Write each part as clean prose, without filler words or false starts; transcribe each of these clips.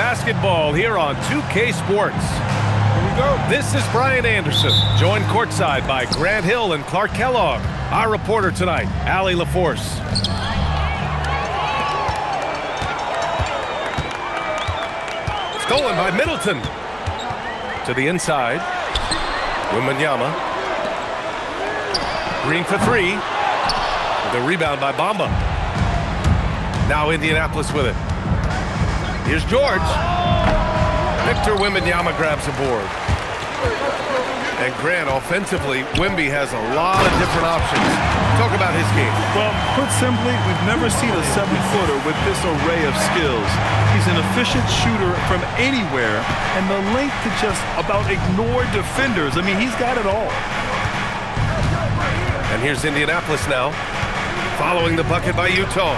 basketball here on 2K Sports. Here we go. This is Brian Anderson, joined courtside by Grant Hill and Clark Kellogg. Our reporter tonight, Allie LaForce. Stolen by Middleton. To the inside. Wembanyama. Green for three. The rebound by Bamba. Now Indianapolis with it. Here's George. Victor Wembanyama grabs the board. And Grant, offensively, Wemby has a lot of different options. Talk about his game. Well, put simply, we've never seen a 7-footer with this array of skills. He's an efficient shooter from anywhere, and the length to just about ignore defenders. I mean, he's got it all. And here's Indianapolis now, following the bucket by Utah.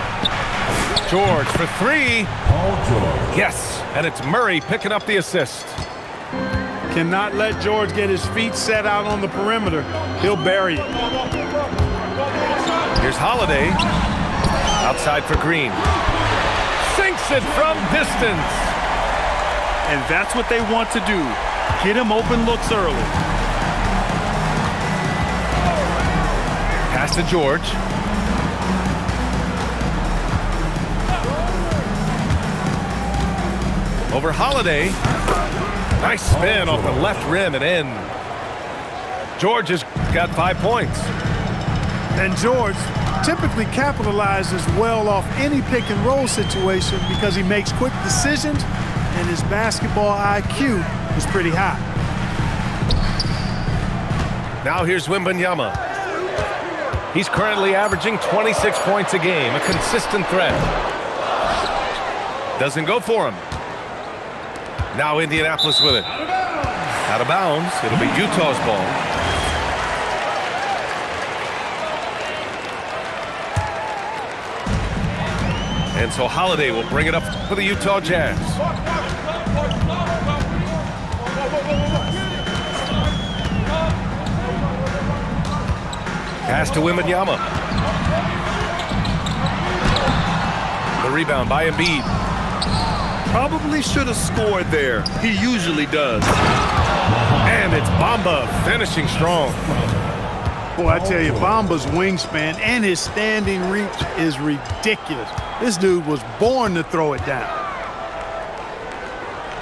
George for three. Yes, and it's Murray picking up the assist. Cannot let George get his feet set out on the perimeter. He'll bury it. Here's Holiday. Outside for Green. Sinks it from distance. And that's what they want to do. Get him open looks early. Pass to George. Over Holiday. Nice spin off the left rim and in. George has got 5 points. And George typically capitalizes well off any pick and roll situation because he makes quick decisions and his basketball IQ is pretty high. Now here's Wembanyama. He's currently averaging 26 points a game, a consistent threat. Doesn't go for him. Now Indianapolis with it. Out of bounds. It'll be Utah's ball. And so Holiday will bring it up for the Utah Jazz. Pass to Wembanyama. The rebound by Embiid. Probably should have scored there. He usually does. And it's Bamba finishing strong. Boy, I tell you, Bamba's wingspan and his standing reach is ridiculous. This dude was born to throw it down.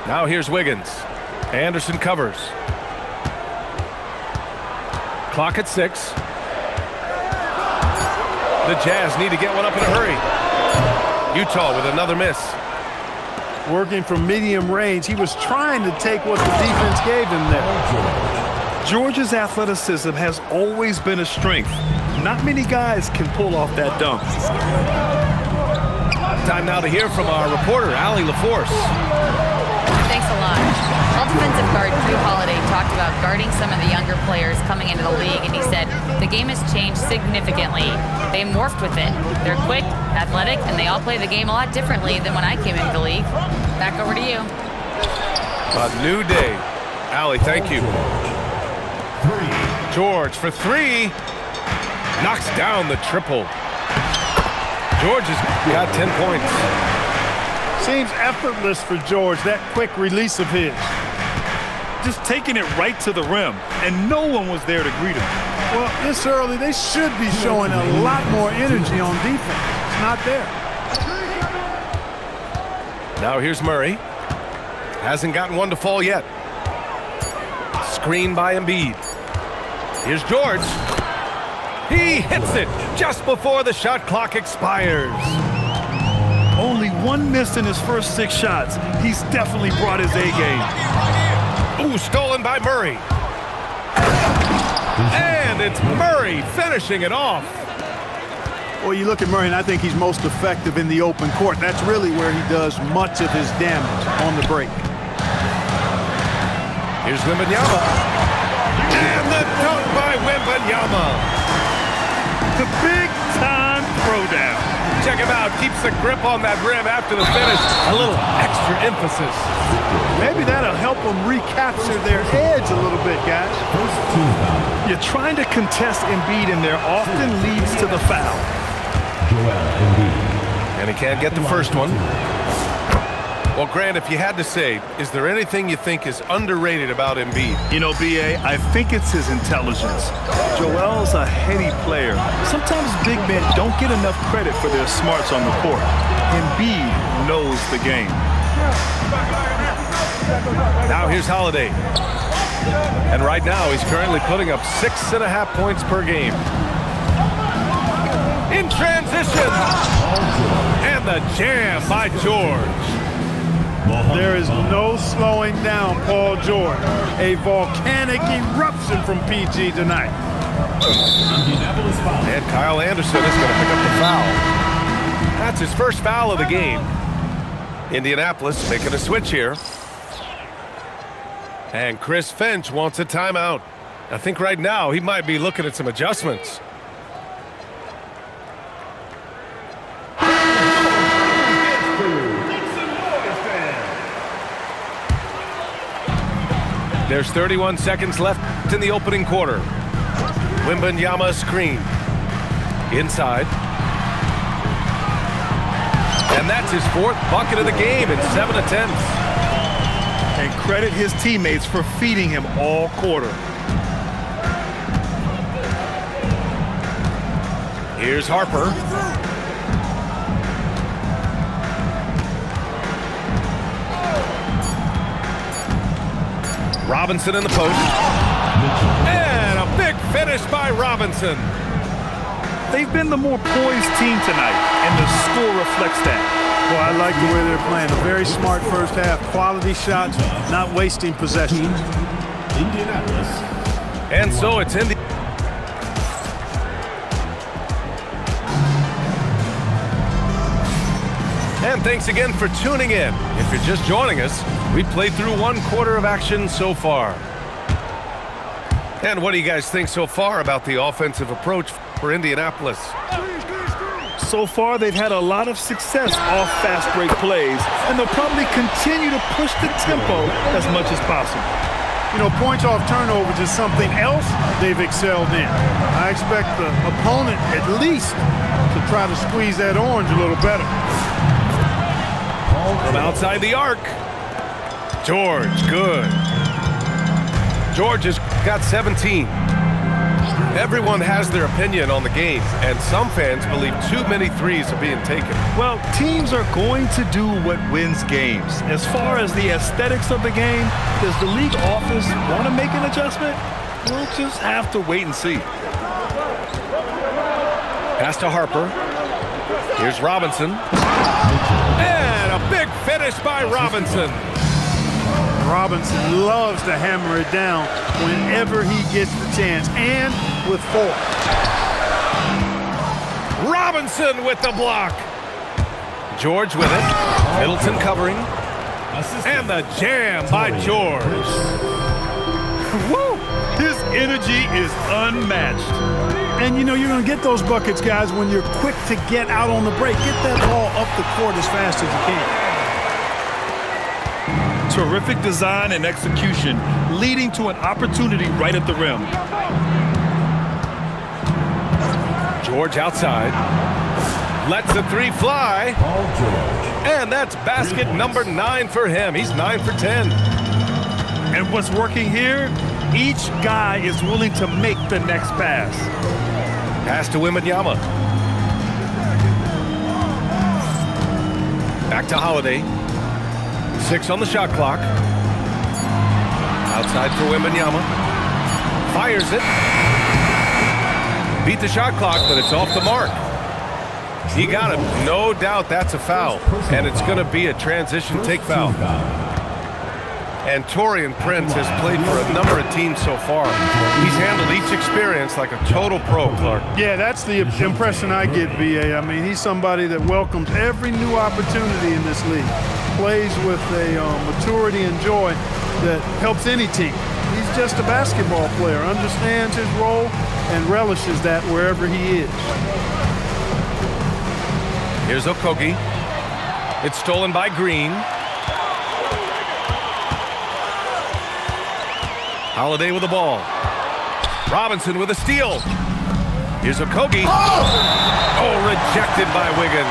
Now here's Wiggins. Anderson covers. Clock at 6. The Jazz need to get one up in a hurry. Utah with another miss. Working from medium range, he was trying to take what the defense gave him there. George's athleticism has always been a strength. Not many guys can pull off that dunk. Time now to hear from our reporter, Allie LaForce. Thanks a lot. All defensive guard Drew Holiday talked about guarding some of the younger players coming into the league, and he said the game has changed significantly. They morphed with it. They're quick, athletic, and they all play the game a lot differently than when I came into the league. Back over to you. A new day. Allie, thank you. George for three. Knocks down the triple. George has got 10 points. Seems effortless for George, that quick release of his. Just taking it right to the rim, and no one was there to greet him. Well, this early, they should be showing a lot more energy on defense. It's not there. Now here's Murray. Hasn't gotten one to fall yet. Screen by Embiid. Here's George. He hits it just before the shot clock expires. Only one miss in his first 6 shots. He's definitely brought his A game. Ooh, stolen by Murray. And it's Murray finishing it off. Well, you look at Murray, and I think he's most effective in the open court. That's really where he does much of his damage on the break. Here's Wembanyama. And the dunk by Wembanyama. The big-time throwdown. Check him out. Keeps the grip on that rim after the finish. A little extra emphasis. Maybe that'll help them recapture their edge a little bit, guys. You're trying to contest Embiid, and there often leads to the foul. And he can't get the first one. Well, Grant, if you had to say, is there anything you think is underrated about Embiid? You know, B.A., I think it's his intelligence. Joel's a heady player. Sometimes big men don't get enough credit for their smarts on the court. Embiid knows the game. Now here's Holiday. And right now he's currently putting up 6.5 points per game. In transition. And the jam by George. There is no slowing down Paul George. A volcanic eruption from PG tonight. And Kyle Anderson is going to pick up the foul. That's his first foul of the game. Indianapolis making a switch here. And Chris Finch wants a timeout. I think right now he might be looking at some adjustments. There's 31 seconds left in the opening quarter. Wembanyama screen. Inside. And that's his 4th bucket of the game in 7 attempts. And credit his teammates for feeding him all quarter. Here's Harper. Robinson in the post. And a big finish by Robinson. They've been the more poised team tonight, and the score reflects that. Well, I like the way they're playing. A very smart first half. Quality shots, not wasting possession. And so it's Indy. And thanks again for tuning in. If you're just joining us, we played through 1 quarter of action so far. And what do you guys think so far about the offensive approach for Indianapolis? So far, they've had a lot of success off fast break plays, and they'll probably continue to push the tempo as much as possible. You know, points off turnovers is something else they've excelled in. I expect the opponent at least to try to squeeze that orange a little better. From outside the arc. George, good. George has got 17. Everyone has their opinion on the game, and some fans believe too many threes are being taken. Well, teams are going to do what wins games. As far as the aesthetics of the game, does the league office want to make an adjustment? We'll just have to wait and see. Pass to Harper. Here's Robinson. And a big finish by Robinson. Robinson loves to hammer it down whenever he gets the chance, and with 4. Robinson with the block. George with it. Middleton covering. And the jam by George. Woo! His energy is unmatched. And, you know, you're going to get those buckets, guys, when you're quick to get out on the break. Get that ball up the court as fast as you can. Terrific design and execution, leading to an opportunity right at the rim. George outside. Lets the 3 fly. And that's basket number 9 for him. He's 9 for 10. And what's working here? Each guy is willing to make the next pass. Pass to Wembanyama. Back to Holiday. 6 on the shot clock. Outside for Wembanyama. Fires it. Beat the shot clock, but it's off the mark. He got him. No doubt that's a foul. And it's going to be a transition take foul. And Taurean Prince has played for a number of teams so far. He's handled each experience like a total pro, Clark. Yeah, that's the impression I get, B.A. I mean, he's somebody that welcomes every new opportunity in this league. Plays with a maturity and joy that helps any team. He's just a basketball player, understands his role, and relishes that wherever he is. Here's Okogie. It's stolen by Green. Holiday with the ball. Robinson with a steal. Here's Okogie. Oh, rejected by Wiggins.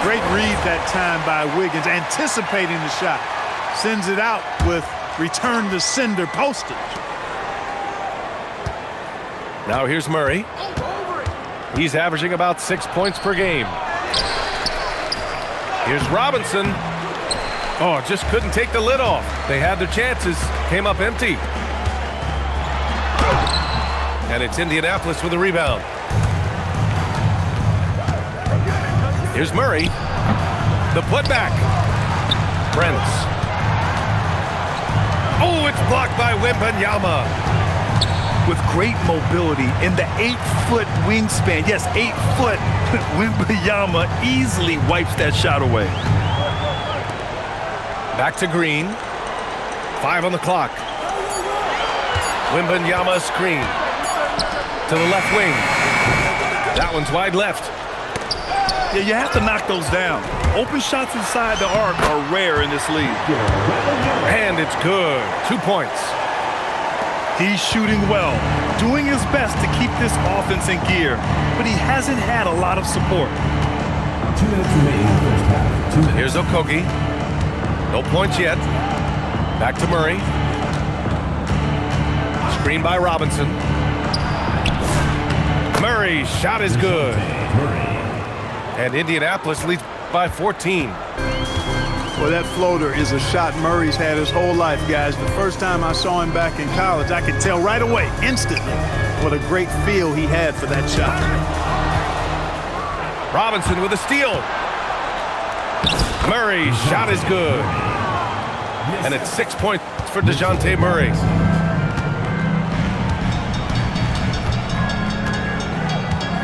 Great read that time by Wiggins, anticipating the shot. Sends it out with return to sender postage. Now here's Murray. He's averaging about 6 points per game. Here's Robinson. Oh, just couldn't take the lid off. They had their chances, came up empty. And it's Indianapolis with a rebound. Here's Murray. The putback. Brents. Oh, it's blocked by Wembanyama. With great mobility in the 8-foot wingspan. Yes, 8 foot. Wembanyama easily wipes that shot away. Back to Green. 5 on the clock. Wembanyama screen. To the left wing. That one's wide left. Yeah, you have to knock those down. Open shots inside the arc are rare in this league. And it's good. 2 points. He's shooting well, doing his best to keep this offense in gear, but he hasn't had a lot of support. 2 minutes remaining in the first half. 2 minutes. Here's Okogie. No points yet. Back to Murray. Screen by Robinson. Murray's shot is good. And Indianapolis leads by 14. Well, that floater is a shot Murray's had his whole life, guys. The first time I saw him back in college, I could tell right away, instantly, what a great feel he had for that shot. Robinson with a steal. Murray's shot is good. And it's 6 points for DeJounte Murray.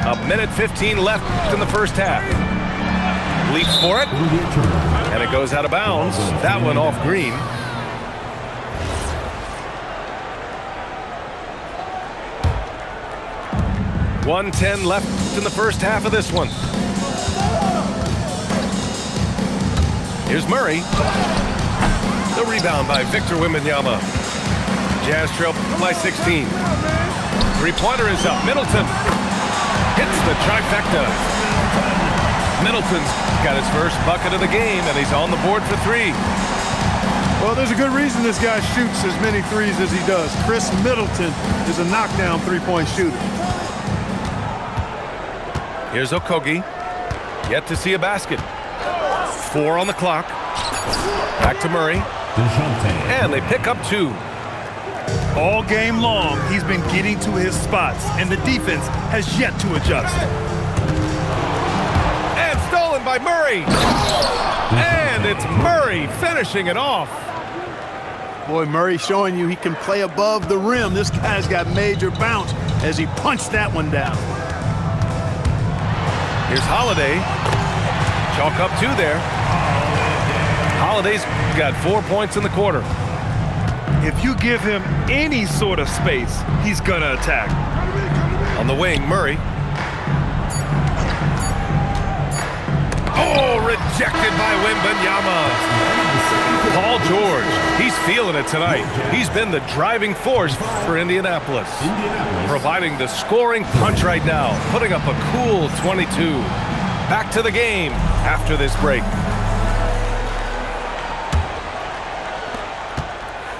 A minute 15 left in the first half. Leaps for it. And it goes out of bounds. That one off Green. .110 left in the first half of this one. Here's Murray. The rebound by Victor Wembanyama. Jazz trail by 16. Three-pointer is up. Middleton hits the trifecta. Middleton's got his first bucket of the game, and he's on the board for 3. Well, there's a good reason this guy shoots as many threes as he does. Chris Middleton is a knockdown three-point shooter. Here's Okogie. Yet to see a basket. 4 on the clock. Back to Murray. And they pick up 2. All game long, he's been getting to his spots, and the defense has yet to adjust. And stolen by Murray. And it's Murray finishing it off. Boy, Murray showing you he can play above the rim. This guy's got major bounce as he punched that one down. Here's Holiday. Chalk up 2 there. Holiday's got 4 points in the quarter. If you give him any sort of space, he's gonna attack. On the wing, Murray. Oh, rejected by Wembanyama. Paul George, he's feeling it tonight. He's been the driving force for Indianapolis, providing the scoring punch right now, putting up a cool 22. Back to the game after this break.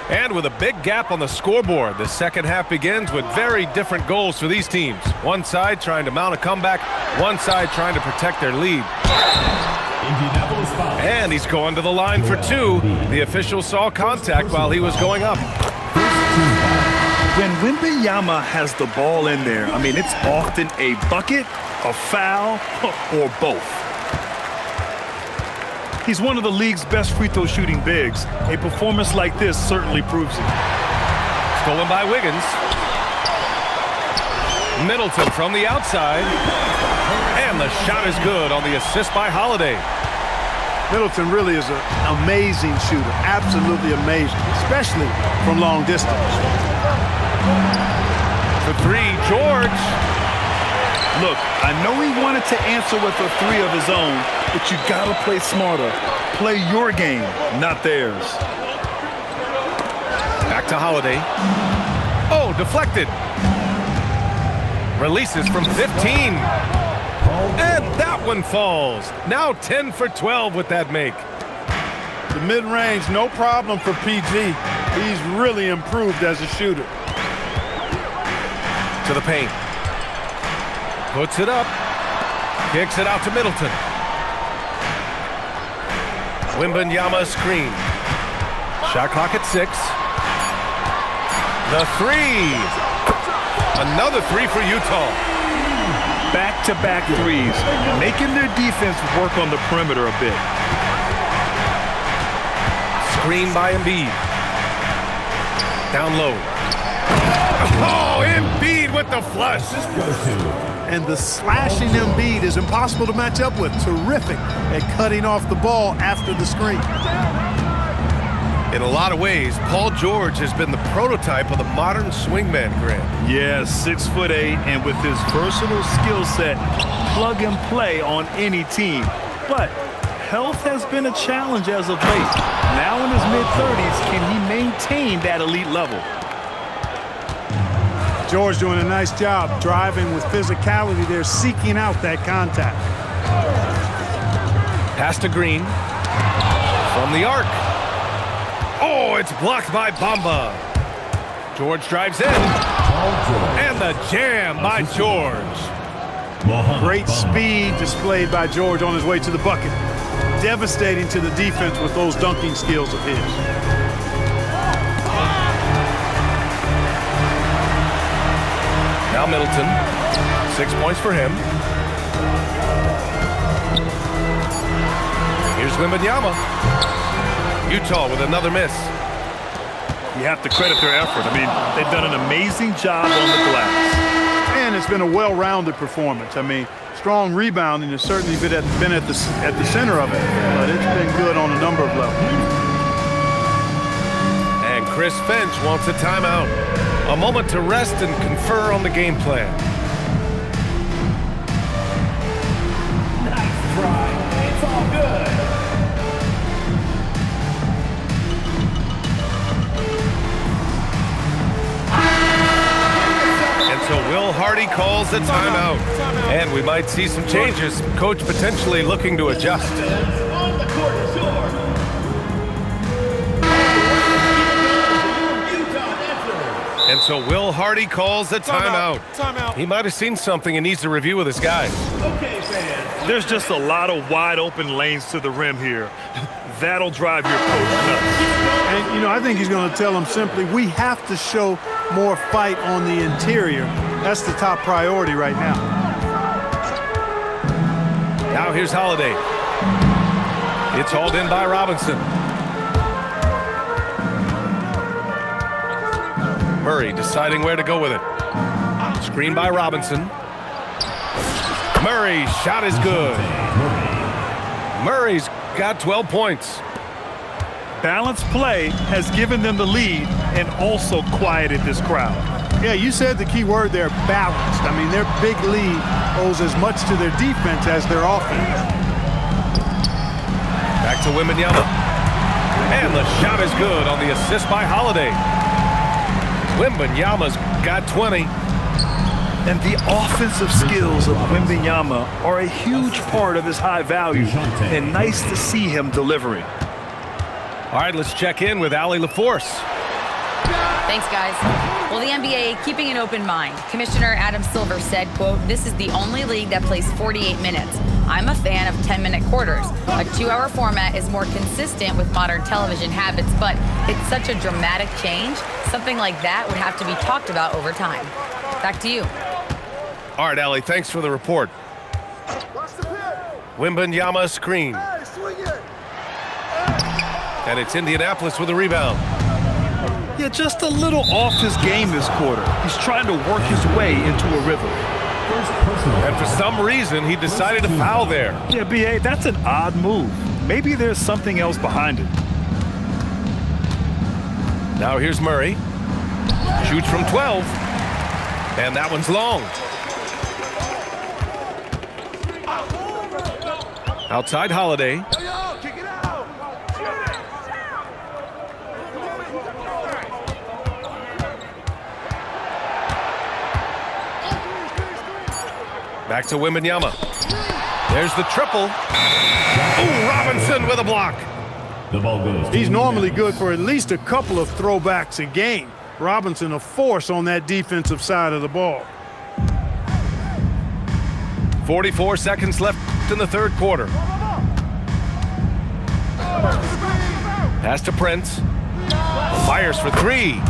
And with a big gap on the scoreboard, the second half begins with very different goals for these teams. One side trying to mount a comeback, one side trying to protect their lead. And he's going to the line for 2. The official saw contact while he was going up. When Wembanyama has the ball in there, I mean, it's often a bucket, a foul, or both. He's one of the league's best free throw shooting bigs. A performance like this certainly proves it. Stolen by Wiggins. Middleton from the outside. And the shot is good on the assist by Holiday. Middleton really is an amazing shooter. Absolutely amazing, especially from long distance. For 3, George. Look, I know he wanted to answer with a 3 of his own, but you gotta play smarter. Play your game, not theirs. Back to Holiday. Oh, deflected. Releases from 15. And that one falls. Now 10 for 12 with that make. The mid-range, no problem for PG. He's really improved as a shooter. To the paint. Puts it up. Kicks it out to Middleton. Wembanyama screen. Shot clock at 6. The three. Another three for Utah. Back-to-back threes, making their defense work on the perimeter a bit. Screen by Embiid. Down low. Oh, Embiid with the flush. And the slashing Embiid is impossible to match up with. Terrific at cutting off the ball after the screen. In a lot of ways, Paul George has been the prototype of the modern swingman, Grant. Yeah, 6'8", and with his versatile skill set, plug and play on any team. But health has been a challenge as of late. Now in his mid-30s, can he maintain that elite level? George doing a nice job driving with physicality there, seeking out that contact. Pass to Green. From the arc. Oh, it's blocked by Bamba. George drives in. And the jam by George. Great speed displayed by George on his way to the bucket. Devastating to the defense with those dunking skills of his. Now Middleton. 6 points for him. Here's Wembanyama. Utah with another miss. You have to credit their effort. I mean, they've done an amazing job on the glass. And it's been a well-rounded performance. I mean, strong rebounding has certainly been at the center of it, but it's been good on a number of levels. And Chris Finch wants a timeout. A moment to rest and confer on the game plan. Nice try. It's all good. And so Will Hardy calls a timeout. And we might see some changes. Coach potentially looking to adjust. On the court is yours. And so Will Hardy calls a timeout. Timeout. He might have seen something and needs to review with his guys. Okay, fans. There's just a lot of wide open lanes to the rim here. That'll drive your coach nuts. And, you know, I think he's going to tell them simply, we have to show more fight on the interior. That's the top priority right now. Now here's Holiday. It's hauled in by Robinson. Murray deciding where to go with it. Screen by Robinson. Murray's shot is good. Murray's got 12 points. Balanced play has given them the lead and also quieted this crowd. Yeah, you said the key word there, balanced. I mean, their big lead owes as much to their defense as their offense. Back to Wembanyama. And the shot is good on the assist by Holiday. Wembanyama's got 20. And the offensive skills of Wembanyama are a huge part of his high value, and nice to see him delivering. All right, let's check in with Allie LaForce. Thanks, guys. Well, the NBA keeping an open mind. Commissioner Adam Silver said, quote, "This is the only league that plays 48 minutes. I'm a fan of 10-minute quarters. A 2-hour format is more consistent with modern television habits, but it's such a dramatic change. Something like that would have to be talked about over time." Back to you. All right, Allie, thanks for the report. Wembanyama screen. And it's Indianapolis with a rebound. Yeah, just a little off his game this quarter. He's trying to work his way into a rhythm. And for some reason, he decided to foul there. Yeah, B.A., that's an odd move. Maybe there's something else behind it. Now here's Murray. Shoots from 12. And that one's long. Outside Holiday. Back to Wembanyama. There's the triple. Ooh, Robinson with a block. The ball goes. He's normally good for at least a couple of throwbacks a game. Robinson a force on that defensive side of the ball. 44 seconds left in the third quarter. Pass to Prince. Fires for three.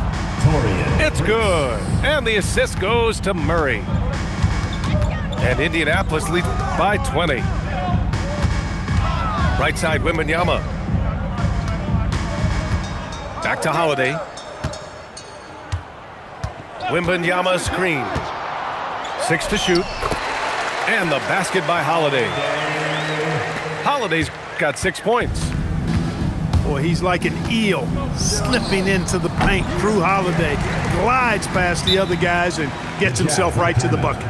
It's good. And the assist goes to Murray. And Indianapolis leads by 20. Right side, Wembanyama. Back to Holiday. Wembanyama screen. 6 to shoot. And the basket by Holiday. Holiday's got 6 points. Boy, he's like an eel slipping into the paint. Drew Holiday glides past the other guys and gets himself right to the bucket.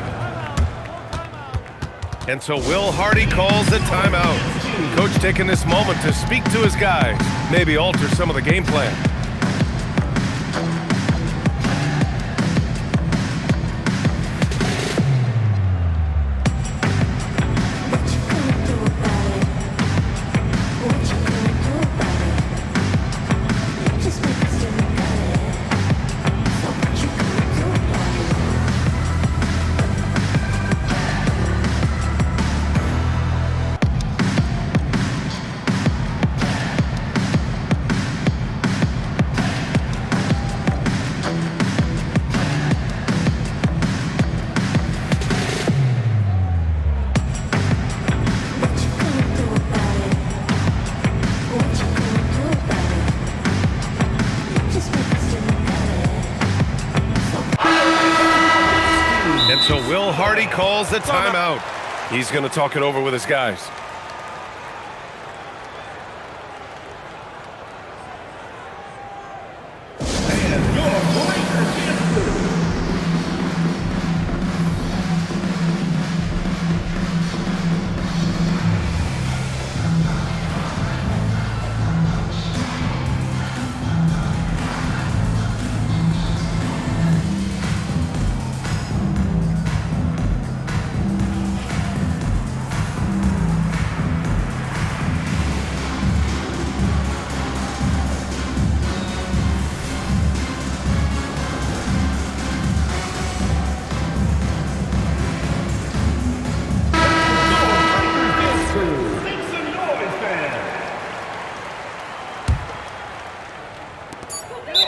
And so Will Hardy calls a timeout. Coach taking this moment to speak to his guys, maybe alter some of the game plan. And so Will Hardy calls the timeout. He's going to talk it over with his guys.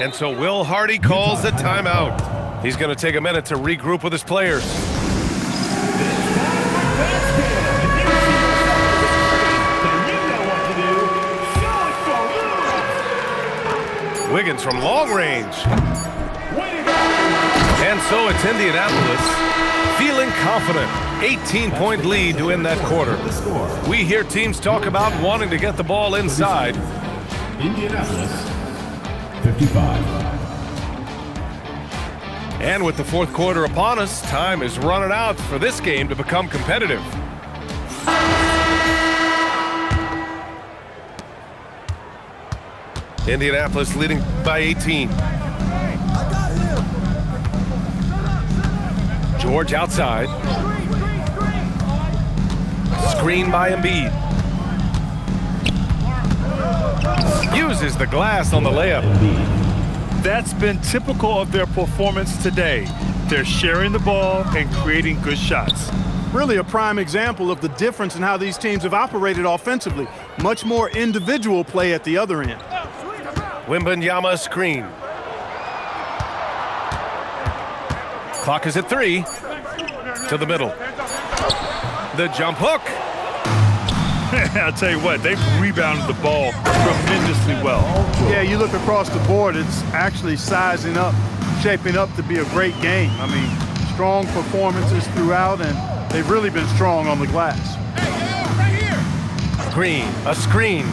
And so Will Hardy calls the timeout. He's going to take a minute to regroup with his players. Wiggins from long range. And so it's Indianapolis feeling confident. 18-point lead to end that quarter. We hear teams talk about wanting to get the ball inside. Indianapolis 55. And with the fourth quarter upon us, time is running out for this game to become competitive. Indianapolis leading by 18. George outside. Screen by Embiid. Uses the glass on the layup. That's been typical of their performance today. They're sharing the ball and creating good shots. Really a prime example of the difference in how these teams have operated offensively. Much more individual play at the other end. Wembanyama screen. Clock is at 3. To the middle. The jump hook. I'll tell you what, they've rebounded the ball tremendously well. Yeah, you look across the board, it's actually sizing up, shaping up to be a great game. I mean, strong performances throughout, and they've really been strong on the glass. Green, a screen.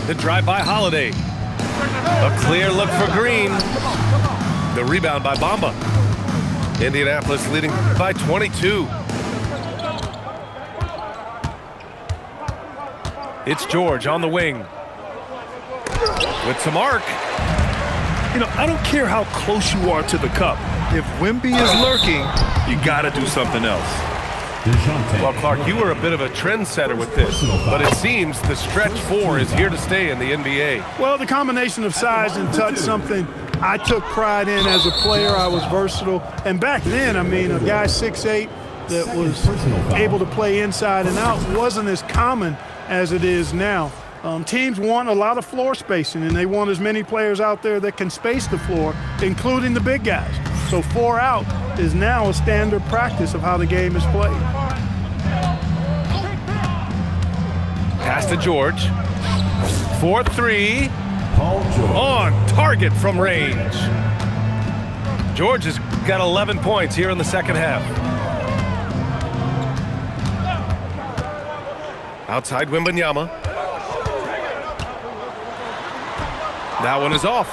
The drive by Holiday. A clear look for Green. The rebound by Bamba. Indianapolis leading by 22. It's George on the wing. With some arc. You know, I don't care how close you are to the cup. If Wemby is lurking, you got to do something else. Well, Clark, you were a bit of a trendsetter with this, but it seems the stretch 4 is here to stay in the NBA. Well, the combination of size and touch, something I took pride in as a player. I was versatile. And back then, I mean, a guy 6'8" that was able to play inside and out wasn't as common as it is now. Teams want a lot of floor spacing, and they want as many players out there that can space the floor, including the big guys. So 4 out is now a standard practice of how the game is played. Pass to George. 4-3. On target from range. George has got 11 points here in the second half. Outside Wembanyama. That one is off.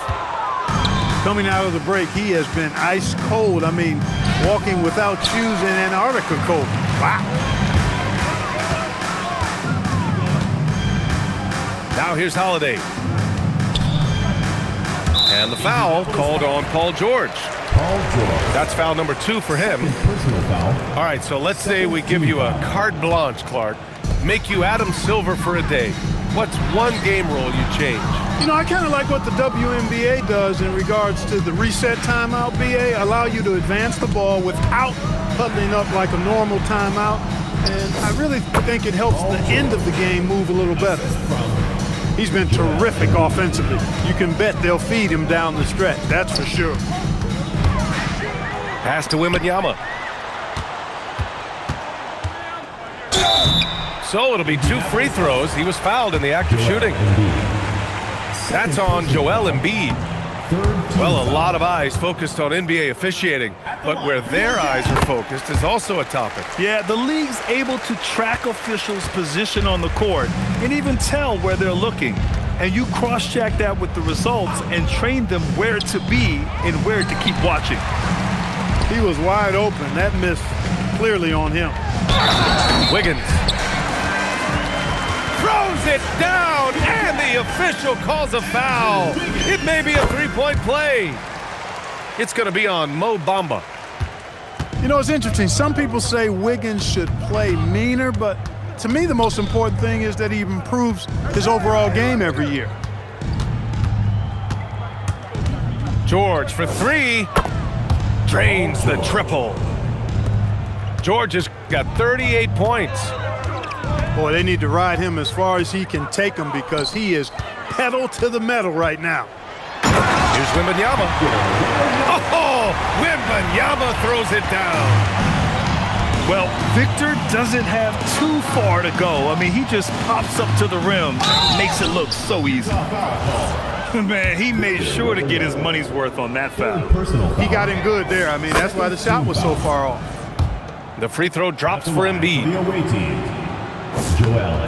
Coming out of the break, he has been ice cold. I mean, walking without shoes in Antarctica cold. Wow. Now here's Holiday. And the foul called on Paul George. That's foul number 2 for him. All right, so let's say we give you a carte blanche, Clark. Make you Adam Silver for a day. What's one game rule you change? You know, I kind of like what the WNBA does in regards to the reset timeout, BA. Allow you to advance the ball without huddling up like a normal timeout. And I really think it helps the end of the game move a little better. He's been terrific offensively. You can bet they'll feed him down the stretch, that's for sure. Pass to Wembanyama. So it'll be 2 free throws. He was fouled in the act of shooting. That's on Joel Embiid. Well, a lot of eyes focused on NBA officiating, but where their eyes are focused is also a topic. Yeah, the league's able to track officials' position on the court and even tell where they're looking. And you cross-check that with the results and train them where to be and where to keep watching. He was wide open. That miss clearly on him. Wiggins throws it down, and the official calls a foul. It may be a three-point play. It's going to be on Mo Bamba. You know, it's interesting. Some people say Wiggins should play meaner, but to me, the most important thing is that he improves his overall game every year. George for 3. Drains the triple. George has got 38 points. Boy, they need to ride him as far as he can take them because he is pedal to the metal right now. Here's Wembanyama. Oh, Wembanyama throws it down. Well, Victor doesn't have too far to go. I mean, he just pops up to the rim, makes it look so easy. Man, he made sure to get his money's worth on that foul. He got him good there. I mean, that's why the shot was so far off. The free throw drops for Embiid.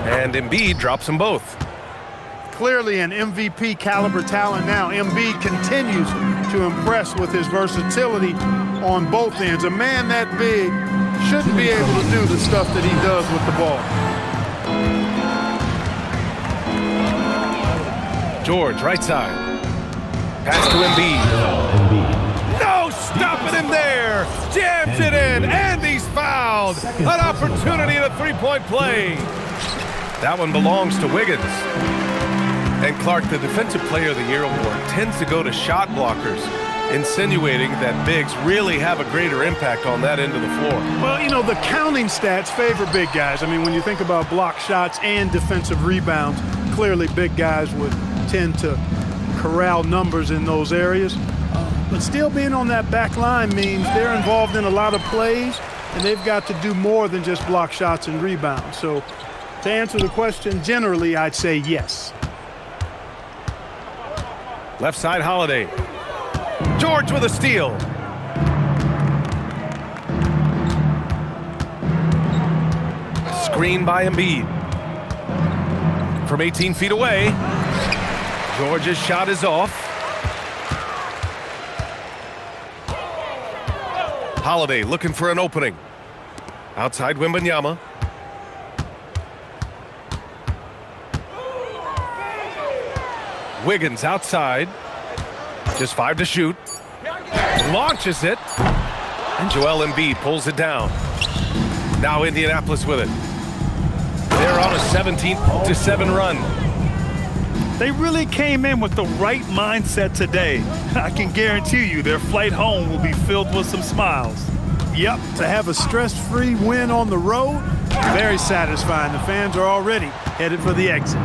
And Embiid drops them both. Clearly an MVP caliber talent now. Embiid continues to impress with his versatility on both ends. A man that big shouldn't be able to do the stuff that he does with the ball. George, right side. Pass to Embiid. No stopping him there. Jams it in, and he's fouled. An opportunity in a three-point play. That one belongs to Wiggins. And Clark, the Defensive Player of the Year award tends to go to shot blockers, insinuating that bigs really have a greater impact on that end of the floor. Well, you know, the counting stats favor big guys. I mean, when you think about block shots and defensive rebounds, clearly big guys would tend to corral numbers in those areas. But still being on that back line means they're involved in a lot of plays, and they've got to do more than just block shots and rebounds. So to answer the question, generally, I'd say yes. Left side, Holiday. George with a steal. Screen by Embiid. From 18 feet away. George's shot is off. Holiday looking for an opening. Outside Wembanyama. Wiggins outside. Just 5 to shoot. Launches it. And Joel Embiid pulls it down. Now Indianapolis with it. They're on a 17-7 run. They really came in with the right mindset today. I can guarantee you their flight home will be filled with some smiles. Yep, to have a stress-free win on the road, very satisfying. The fans are already headed for the exits.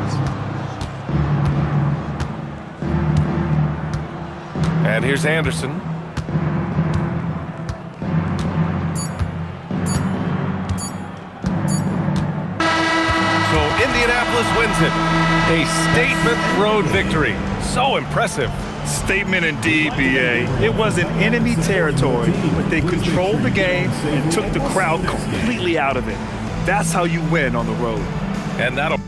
And here's Anderson. So Indianapolis wins it. A statement road victory. So impressive. Statement indeed, BA. It was in enemy territory, but they controlled the game and took the crowd completely out of it. That's how you win on the road. And that'll